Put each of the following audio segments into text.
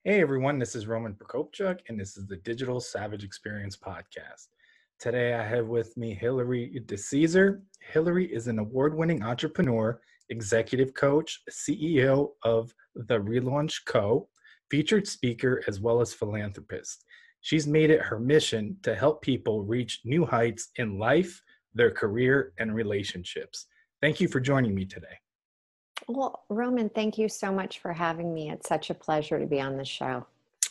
Hey everyone, this is Roman Prokopchuk, and this is the Digital Savage Experience podcast. Today I have with me Hilary DeCesare. Hilary is an award winning entrepreneur, executive coach, CEO of the ReLaunch Co, featured speaker, as well as philanthropist. She's made it her mission to help people reach new heights in life, their career, and relationships. Thank you for joining me today. Well, Roman, thank you so much for having me. It's such a pleasure to be on the show.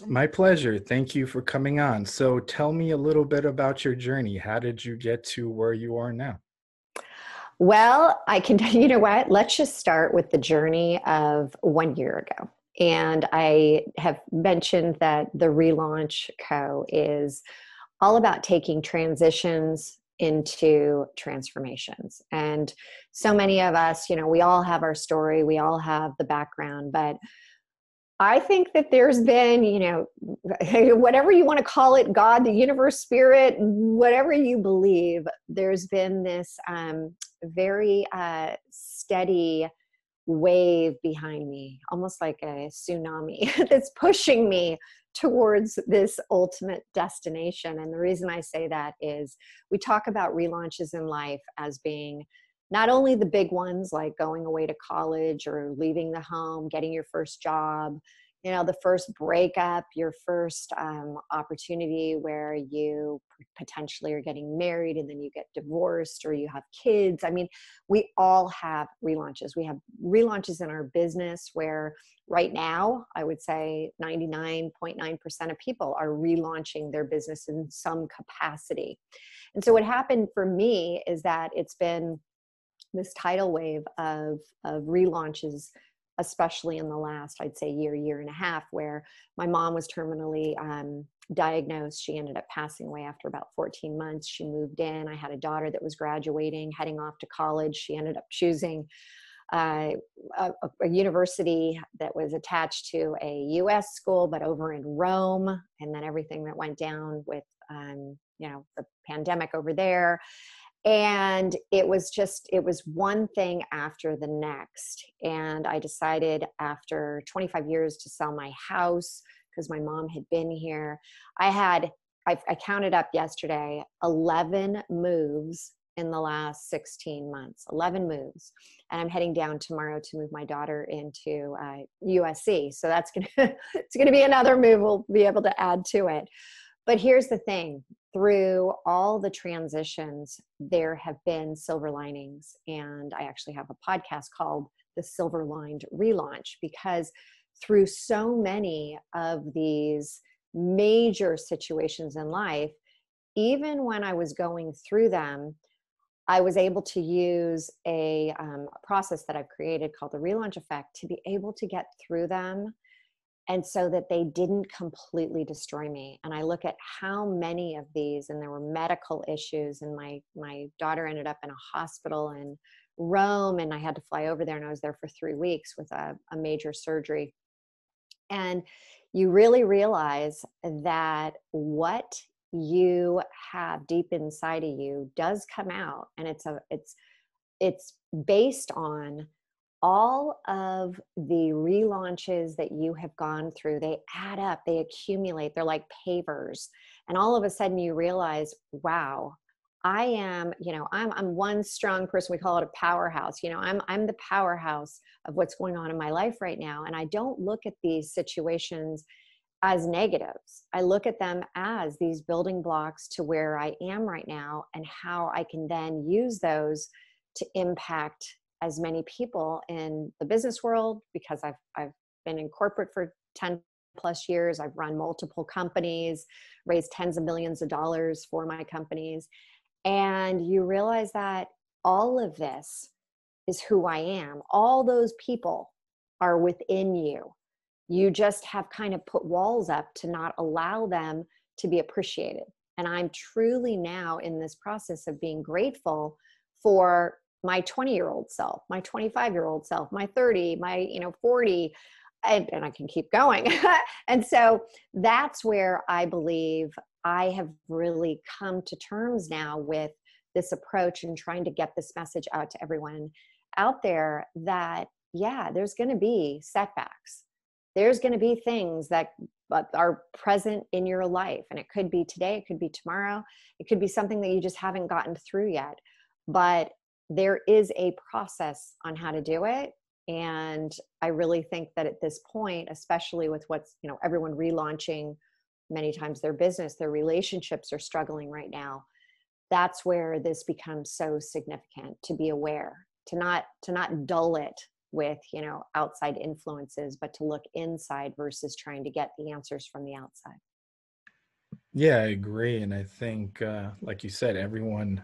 My pleasure. Thank you for coming on. So tell me a little bit about your journey. How did you get to where you are now? Well, I can, you know what? Let's just start with the journey of 1 year ago. And I have mentioned that the Relaunch Co is all about taking transitions into transformations. And so many of us, we all have our story, we all have the background, but I think that there's been, whatever you want to call it, God, the universe, spirit, whatever you believe, there's been this very steady wave behind me, almost like a tsunami that's pushing me towards this ultimate destination. And the reason I say that is we talk about relaunches in life as being not only the big ones like going away to college or leaving the home, getting your first job, the first breakup, your first opportunity where you potentially are getting married and then you get divorced or you have kids. I mean, we all have relaunches. We have relaunches in our business where right now, I would say 99.9% of people are relaunching their business in some capacity. And so what happened for me is that it's been this tidal wave of relaunches, especially in the last, I'd say year and a half, where my mom was terminally diagnosed. She ended up passing away after about 14 months. She moved in. I had a daughter that was graduating, heading off to college. She ended up choosing a university that was attached to a U.S. school, but over in Rome. And then everything that went down with, the pandemic over there. And it was one thing after the next. And I decided after 25 years to sell my house because my mom had been here. I counted up yesterday, 11 moves in the last 16 months, 11 moves. And I'm heading down tomorrow to move my daughter into USC. So it's going to be another move we'll be able to add to it. But here's the thing, through all the transitions, there have been silver linings. And I actually have a podcast called The Silver Lined Relaunch, because through so many of these major situations in life, even when I was going through them, I was able to use a process that I've created called the relaunch effect to be able to get through them, and so that they didn't completely destroy me. And I look at how many of these, and there were medical issues, and my daughter ended up in a hospital in Rome, and I had to fly over there, and I was there for 3 weeks with a major surgery. And you really realize that what you have deep inside of you does come out, and it's based on all of the relaunches that you have gone through. They add up, they accumulate, they're like pavers. And all of a sudden you realize, wow, I am, I'm one strong person. We call it a powerhouse. I'm the powerhouse of what's going on in my life right now. And I don't look at these situations as negatives. I look at them as these building blocks to where I am right now and how I can then use those to impact as many people in the business world, because I've been in corporate for 10 plus years. I've run multiple companies, raised tens of millions of dollars for my companies. And you realize that all of this is who I am. All those people are within you. You just have kind of put walls up to not allow them to be appreciated. And I'm truly now in this process of being grateful for my 20-year-old self, my 25-year-old self, my 30, my 40, and I can keep going. And so that's where I believe I have really come to terms now with this approach and trying to get this message out to everyone out there that, yeah, there's going to be setbacks. there's going to be things that are present in your life. And it could be today, it could be tomorrow, it could be something that you just haven't gotten through yet. But there is a process on how to do it. And I really think that at this point, especially with what's, everyone relaunching many times their business, their relationships are struggling right now. That's where this becomes so significant, to be aware, to not dull it with, outside influences, but to look inside versus trying to get the answers from the outside. Yeah, I agree. And I think, like you said, everyone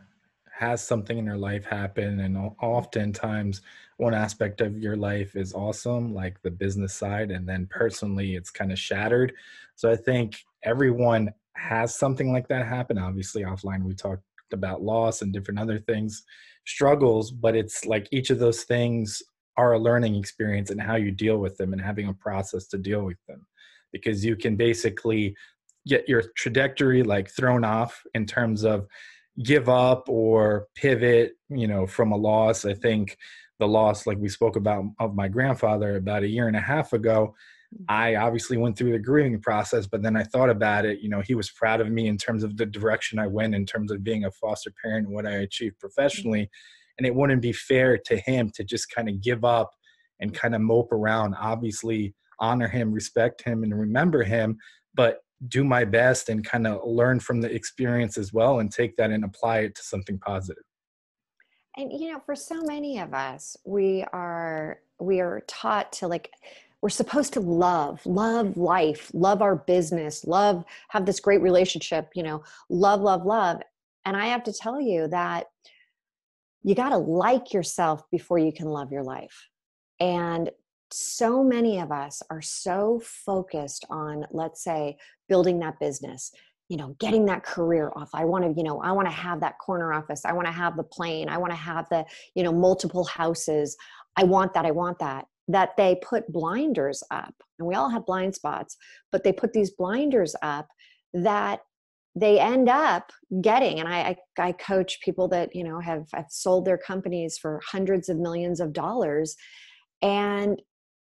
has something in their life happen. And oftentimes, one aspect of your life is awesome, like the business side. And then personally, it's kind of shattered. So I think everyone has something like that happen. Obviously, offline, we talked about loss and different other things, struggles, but it's like each of those things are a learning experience and how you deal with them and having a process to deal with them. Because you can basically get your trajectory like thrown off in terms of give up or pivot, from a loss. I think the loss, like we spoke about, of my grandfather about a year and a half ago, I obviously went through the grieving process, but then I thought about it. He was proud of me in terms of the direction I went in terms of being a foster parent and what I achieved professionally. And it wouldn't be fair to him to just kind of give up and kind of mope around. Obviously, honor him, respect him, and remember him, but do my best and kind of learn from the experience as well and take that and apply it to something positive. And for so many of us, we are taught to, like, we're supposed to love life, love our business, have this great relationship, love. And I have to tell you that you got to like yourself before you can love your life. And so many of us are so focused on, let's say, building that business, getting that career off. I want to have that corner office. I want to have the plane. I want to have the, multiple houses. I want that, that they put blinders up, and we all have blind spots, but they put these blinders up that they end up getting. And I coach people that, have sold their companies for hundreds of millions of dollars. And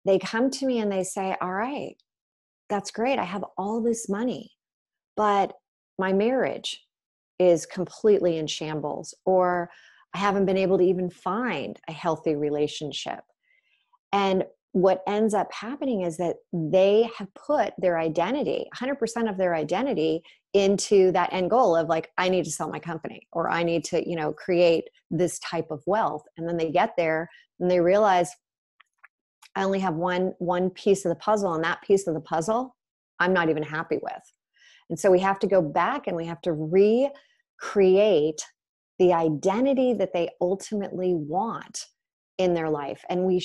they come to me and they say, all right, that's great. I have all this money, but my marriage is completely in shambles, or I haven't been able to even find a healthy relationship. And what ends up happening is that they have put their identity, 100% of their identity, into that end goal of, like, I need to sell my company, or I need to, create this type of wealth. And then they get there and they realize, I only have one piece of the puzzle, and that piece of the puzzle I'm not even happy with. And so we have to go back and we have to recreate the identity that they ultimately want in their life. And we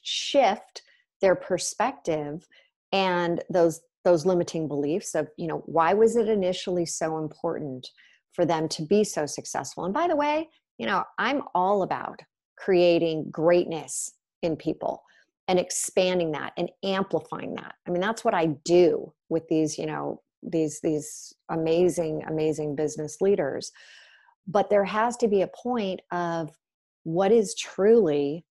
shift their perspective and those limiting beliefs of, why was it initially so important for them to be so successful? And by the way, I'm all about creating greatness in people and expanding that and amplifying that. I mean, that's what I do with these, these amazing business leaders. But there has to be a point of what is truly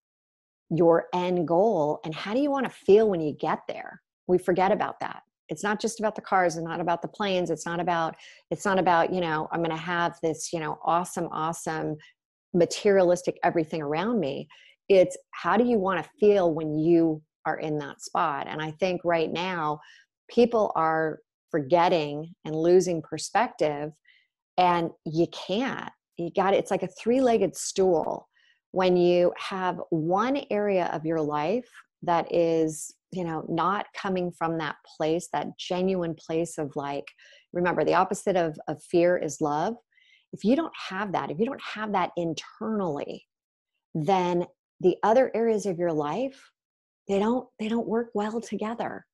your end goal, and how do you want to feel when you get there? We forget about that. It's not just about the cars. It's not about the planes. It's not about, I'm going to have this, awesome materialistic everything around me. It's, how do you want to feel when you are in that spot? And I think right now people are forgetting and losing perspective, and you got it. It's like a three-legged stool. When you have one area of your life that is, not coming from that place, that genuine place of, like, remember, the opposite of fear is love. If you don't have that internally, then the other areas of your life, they don't work well together.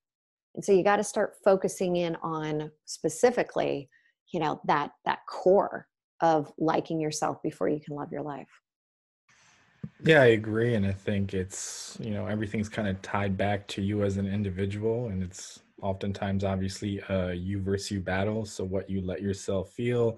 And so you got to start focusing in on specifically, that core of liking yourself before you can love your life. Yeah, I agree. And I think it's, everything's kind of tied back to you as an individual. And it's oftentimes, obviously, a you versus you battle. So what you let yourself feel,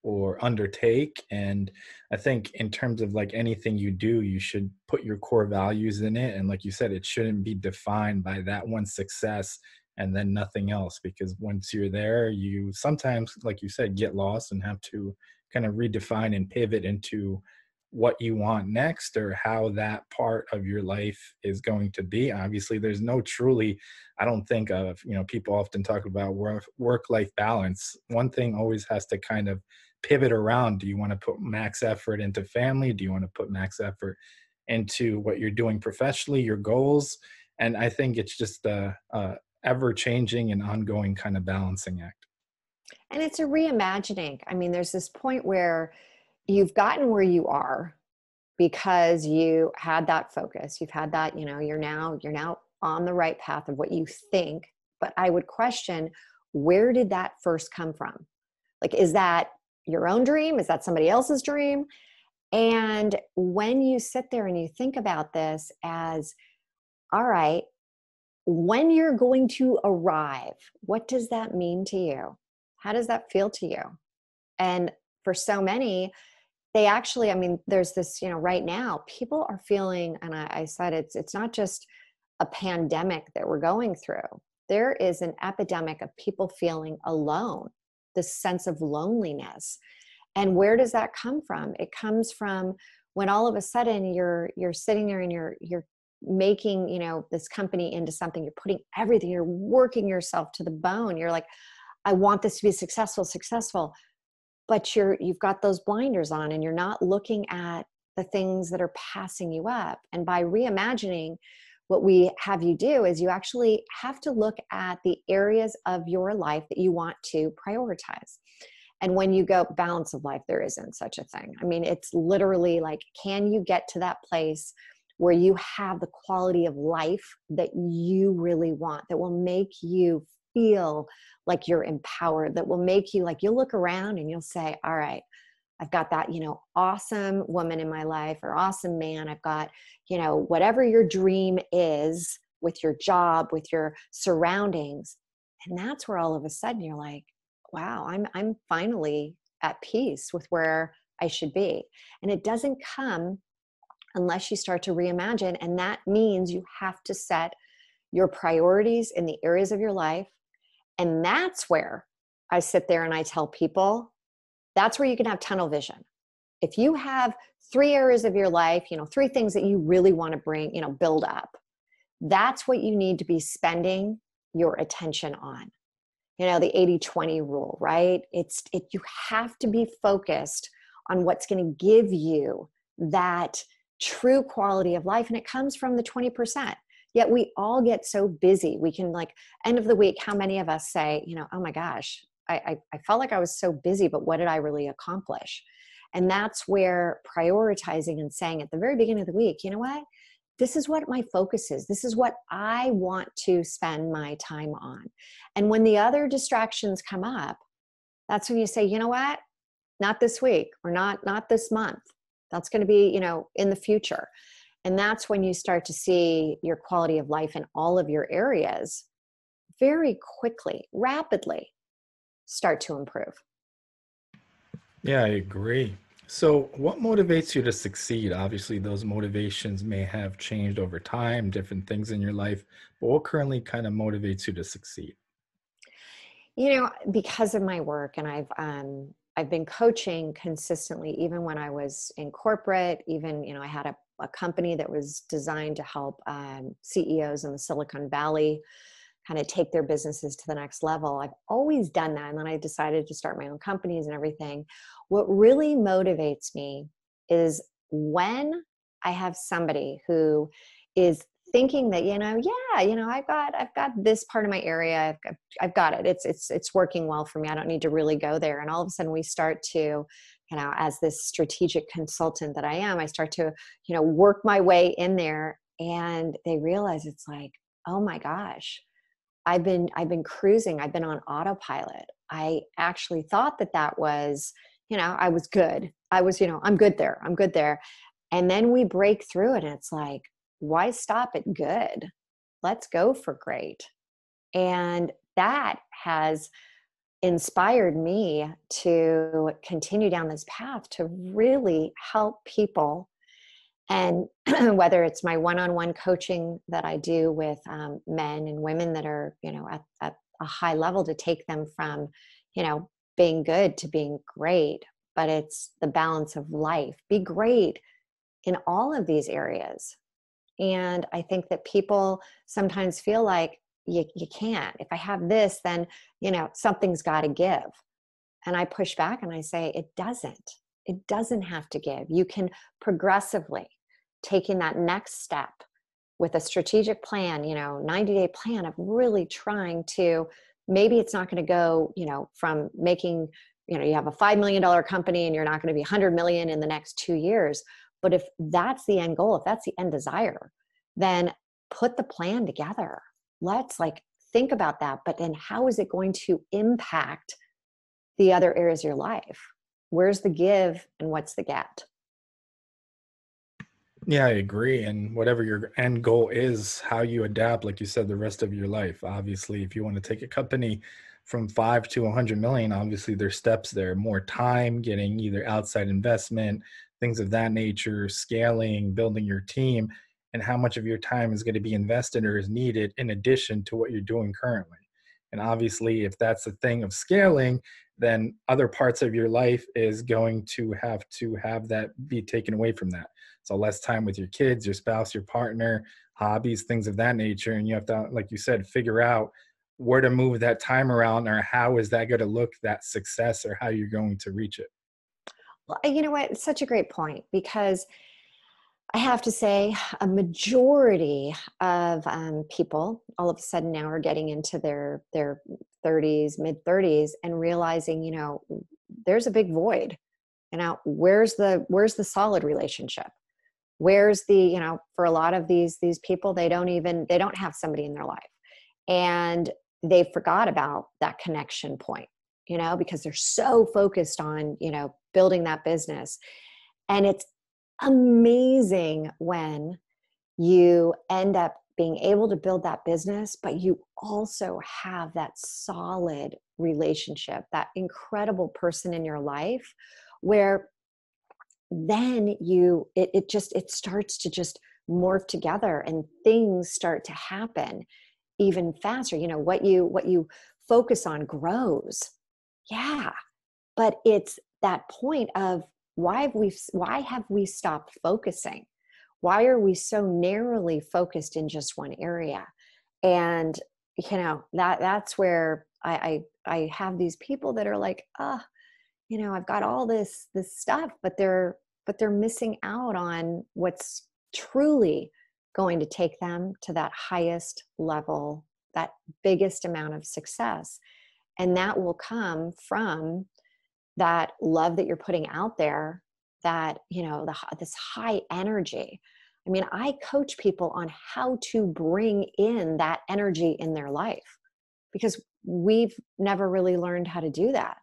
or undertake. And I think in terms of like anything you do, you should put your core values in it. And like you said, it shouldn't be defined by that one success and then nothing else, because once you're there, you sometimes, like you said, get lost and have to kind of redefine and pivot into what you want next, or how that part of your life is going to be. Obviously, there's no truly, I don't think of, people often talk about work-life balance. One thing always has to kind of pivot around. Do you want to put max effort into family? Do you want to put max effort into what you're doing professionally, your goals? And I think it's just a ever changing and ongoing kind of balancing act. And it's a reimagining. I mean, there's this point where you've gotten where you are because you had that focus. You've had that, you're now on the right path of what you think. But I would question, where did that first come from? Like, is that your own dream? Is that somebody else's dream? And when you sit there and you think about this as, all right, when you're going to arrive, what does that mean to you? How does that feel to you? And for so many, they actually, I mean, there's this, right now, people are feeling, and I said it's not just a pandemic that we're going through. There is an epidemic of people feeling alone, this sense of loneliness. And where does that come from? It comes from when all of a sudden you're sitting there and you're making, this company into something, you're putting everything, you're working yourself to the bone. You're like, I want this to be successful, but you've got those blinders on and you're not looking at the things that are passing you up. And by reimagining, what we have you do is you actually have to look at the areas of your life that you want to prioritize. And when you go balance of life, there isn't such a thing. I mean, it's literally like, can you get to that place where you have the quality of life that you really want, that will make you feel like you're empowered, that will make you like, you'll look around and you'll say, all right, I've got that, awesome woman in my life, or awesome man. I've got, whatever your dream is with your job, with your surroundings. And that's where all of a sudden you're like, wow, I'm finally at peace with where I should be. And it doesn't come unless you start to reimagine. And that means you have to set your priorities in the areas of your life. And that's where I sit there and I tell people, that's where you can have tunnel vision. If you have 3 areas of your life, 3 things that you really want to bring, build up, that's what you need to be spending your attention on. The 80-20 rule, right? You have to be focused on what's going to give you that true quality of life. And it comes from the 20%. Yet we all get so busy. We can, like, end of the week, how many of us say, oh my gosh, I felt like I was so busy, but what did I really accomplish? And that's where prioritizing and saying at the very beginning of the week, you know what? This is what my focus is. This is what I want to spend my time on. And when the other distractions come up, that's when you say, you know what? Not this week, or not this month. That's going to be, in the future. And that's when you start to see your quality of life in all of your areas very quickly, rapidly start to improve. Yeah, I agree. So, what motivates you to succeed? Obviously, those motivations may have changed over time, different things in your life, but what currently kind of motivates you to succeed? Because of my work, and I've been coaching consistently, even when I was in corporate, even, I had a company that was designed to help CEOs in the Silicon Valley kind of take their businesses to the next level. I've always done that. And then I decided to start my own companies and everything. What really motivates me is when I have somebody who is thinking that, I've got this part of my area. I've got it. It's working well for me. I don't need to really go there. And all of a sudden we start to, as this strategic consultant that I am, I start to, work my way in there, and they realize it's like, oh my gosh, I've been cruising. I've been on autopilot. I actually thought that was, I was good. I was, I'm good there. I'm good there. And then we break through it, and it's like, why stop at good? Let's go for great. And that has inspired me to continue down this path to really help people. And whether it's my one-on-one coaching that I do with men and women that are, at a high level, to take them from, being good to being great, but it's the balance of life. Be great in all of these areas. And I think that people sometimes feel like you can't. If I have this, then, something's got to give. And I push back and I say, it doesn't. It doesn't have to give. You can progressively taking that next step with a strategic plan, 90-day plan of really trying to, maybe it's not going to go, from making, you have a $5 million company and you're not going to be 100 million in the next 2 years. But if that's the end goal, if that's the end desire, then put the plan together. Let's think about that. But then how is it going to impact the other areas of your life? Where's the give and what's the get? Yeah, I agree. And whatever your end goal is, how you adapt, like you said, the rest of your life. Obviously, if you want to take a company from 5 to 100 million, obviously there's steps there, more time, getting either outside investment, things of that nature, scaling, building your team, and how much of your time is going to be invested or is needed in addition to what you're doing currently. And obviously, if that's the thing of scaling, then other parts of your life is going to have that be taken away from that. So less time with your kids, your spouse, your partner, hobbies, things of that nature. And you have to, like you said, figure out where to move that time around, or how is that going to look, that success, or how you're going to reach it. Well, you know what? It's such a great point, because I have to say a majority of people all of a sudden now are getting into their 30s, mid 30s, and realizing, there's a big void. Where's the solid relationship? Where's the, for a lot of these people, they don't have somebody in their life, and they forgot about that connection point, because they're so focused on, building that business. And it's amazing when you end up being able to build that business, but you also have that solid relationship, that incredible person in your life, where then it starts to just morph together and things start to happen even faster. What you focus on grows. Yeah. But it's that point of why have we stopped focusing? Why are we so narrowly focused in just one area? And that's where I have these people that are like, I've got all this stuff, but they're missing out on what's truly going to take them to that highest level, that biggest amount of success. And that will come from that love that you're putting out there, that, this high energy. I mean, I coach people on how to bring in that energy in their life, because we've never really learned how to do that.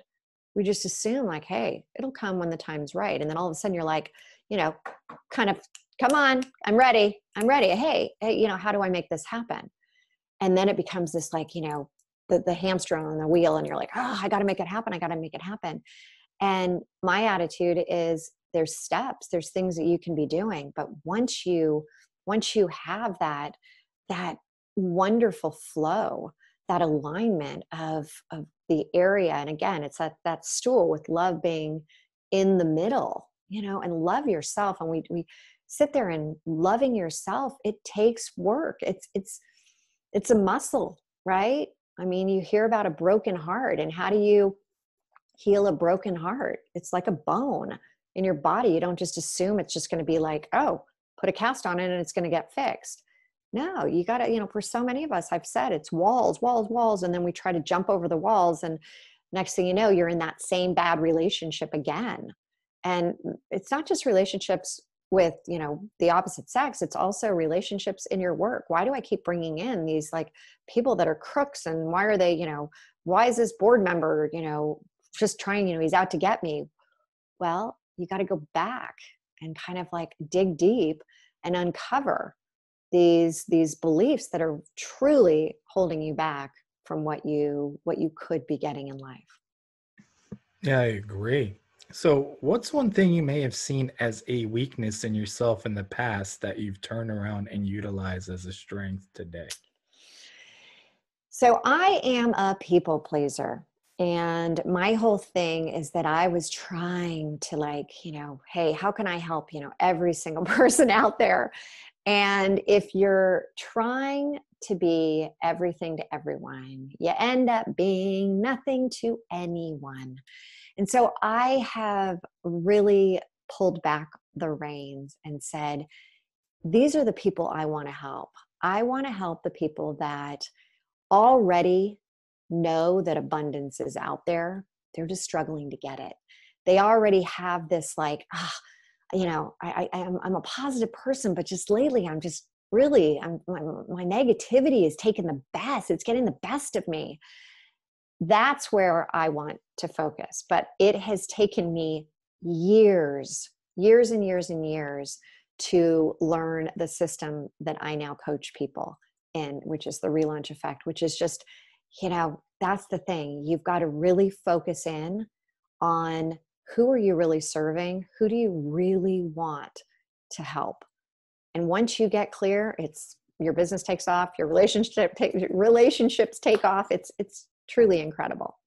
We just assume hey, it'll come when the time's right. And then all of a sudden you're like, kind of, come on, I'm ready. Hey, how do I make this happen? And then it becomes this the hamster on the wheel, and you're like, I got to make it happen. And my attitude is, there's steps, there's things that you can be doing. But once you have that wonderful flow, that alignment of the area, and again, it's that stool with love being in the middle, and love yourself. And we sit there, and loving yourself, it takes work. It's a muscle, right? I mean, you hear about a broken heart, and how do you heal a broken heart? It's like a bone in your body. You don't just assume it's just going to be like, oh, put a cast on it and it's going to get fixed. No, you got to, for so many of us, I've said it's walls. And then we try to jump over the walls. And next thing you know, you're in that same bad relationship again. And it's not just relationships with, the opposite sex. It's also relationships in your work. Why do I keep bringing in these people that are crooks? And why are they, why is this board member, just trying, he's out to get me? Well, you got to go back and kind of dig deep and uncover these beliefs that are truly holding you back from what you could be getting in life. Yeah, I agree. So, what's one thing you may have seen as a weakness in yourself in the past that you've turned around and utilized as a strength today? So I am a people pleaser. And my whole thing is that I was trying to, like, hey, how can I help, every single person out there? And if you're trying to be everything to everyone, you end up being nothing to anyone. And so I have really pulled back the reins and said, these are the people I want to help. I want to help the people that already know that abundance is out there. They're just struggling to get it. They already have this, like, I'm a positive person, but just lately I'm just really, my negativity is taking the best. It's getting the best of me. That's where I want to focus. But it has taken me years and years and years to learn the system that I now coach people in, which is the relaunch effect, which is just, that's the thing. You've got to really focus in on who are you really serving? Who do you really want to help? And once you get clear, it's your business takes off, your relationships take off. It's truly incredible.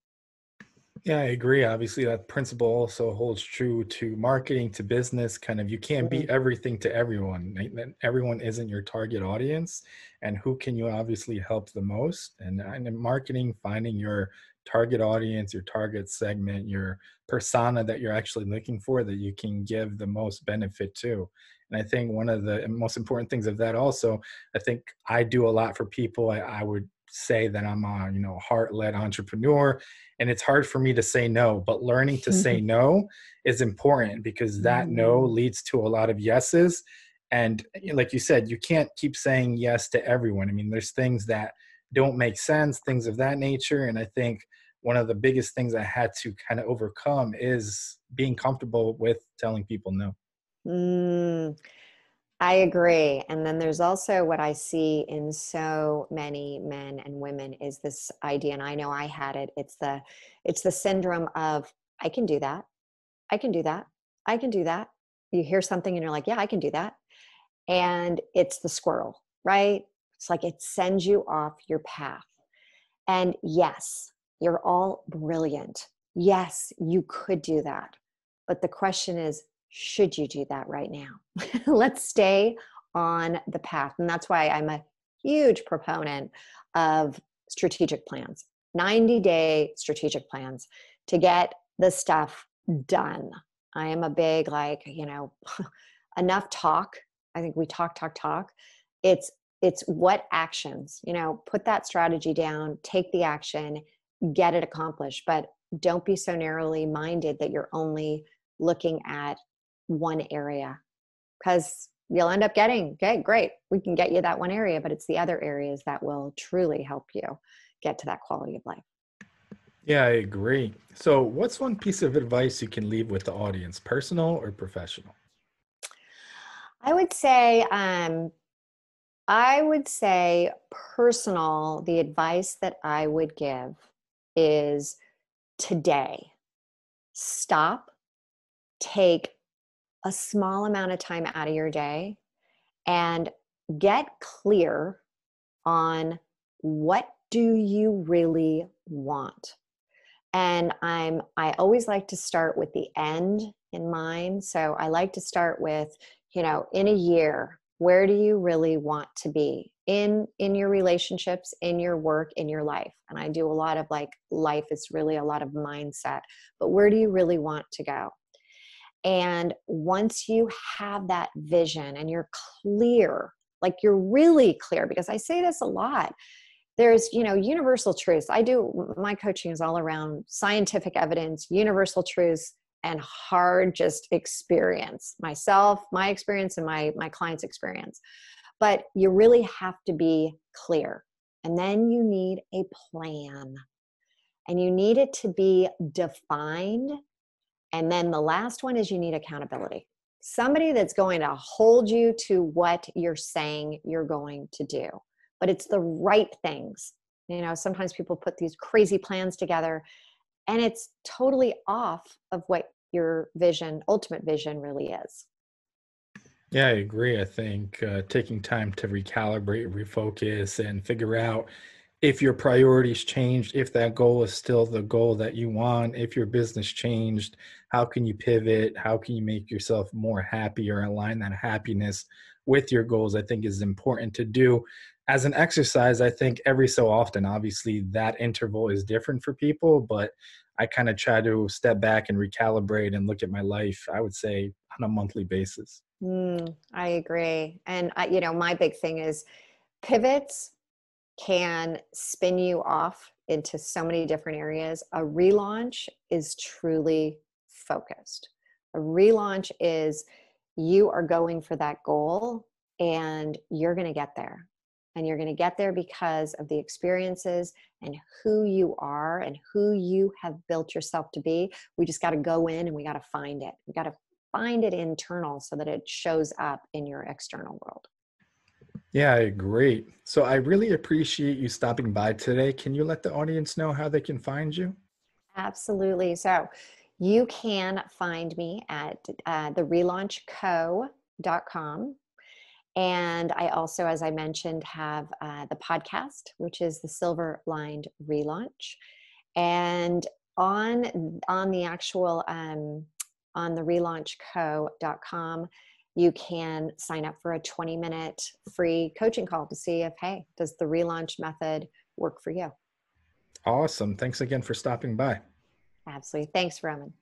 Yeah, I agree. Obviously, that principle also holds true to marketing, to business. Kind of, you can't be Mhm. everything to everyone. Everyone isn't your target audience. And who can you obviously help the most? And in marketing, finding your target audience, your target segment, your persona that you're actually looking for that you can give the most benefit to. And I think one of the most important things of that also, I think I do a lot for people. I would say that I'm a, heart-led entrepreneur, and it's hard for me to say no, but learning to say no is important because that no Mhm. leads to a lot of yeses. And like you said, you can't keep saying yes to everyone. I mean, there's things that don't make sense, things of that nature. And I think one of the biggest things I had to kind of overcome is being comfortable with telling people no. Mm, I agree. And then there's also what I see in so many men and women is this idea, and I know I had it. It's the syndrome of I can do that. I can do that. I can do that. You hear something and you're like, yeah, I can do that. And it's the squirrel, right? It's like it sends you off your path. And yes, you're all brilliant. Yes, you could do that. But the question is, should you do that right now? Let's stay on the path. And that's why I'm a huge proponent of strategic plans, 90-day strategic plans to get the stuff done. I am a big, like, enough talk. I think we talk. It's what actions, put that strategy down, take the action, get it accomplished. But don't be so narrowly minded that you're only looking at one area, because you'll end up getting, okay, great, we can get you that one area, but it's the other areas that will truly help you get to that quality of life. Yeah, I agree. So, what's one piece of advice you can leave with the audience, personal or professional? I would say, personal, the advice that I would give is today, stop, take a small amount of time out of your day and get clear on what do you really want. And I always like to start with the end in mind. So I like to start with, in a year, where do you really want to be in your relationships, in your work, in your life? And I do a lot of, like, life is really a lot of mindset, but where do you really want to go? And once you have that vision and you're clear, like you're really clear, because I say this a lot, there's, universal truths. My coaching is all around scientific evidence, universal truths, and hard just experience, my experience and my client's experience. But you really have to be clear. And then you need a plan, and you need it to be defined. And then the last one is you need accountability. Somebody that's going to hold you to what you're saying you're going to do. But it's the right things. You know, sometimes people put these crazy plans together and it's totally off of what your vision, ultimate vision really is. Yeah, I agree. I think taking time to recalibrate, refocus, and figure out if your priorities changed, if that goal is still the goal that you want, if your business changed, how can you pivot? How can you make yourself more happy or align that happiness with your goals? I think is important to do as an exercise. I think every so often, obviously, that interval is different for people, but I kind of try to step back and recalibrate and look at my life, I would say, on a monthly basis. I agree. And you know, my big thing is pivots can spin you off into so many different areas. A relaunch is truly focused. A relaunch is you are going for that goal and you're going to get there. And you're going to get there because of the experiences and who you are and who you have built yourself to be. We just got to go in and we got to find it. We got to find it internal so that it shows up in your external world. Yeah, I agree. So I really appreciate you stopping by today. Can you let the audience know how they can find you? Absolutely. So you can find me at the relaunchco.com. And I also, as I mentioned, have the podcast, which is the Silver Lined Relaunch. And on the actual on the relaunchco.com, you can sign up for a 20-minute free coaching call to see if, hey, does the relaunch method work for you? Awesome. Thanks again for stopping by. Absolutely. Thanks, Roman.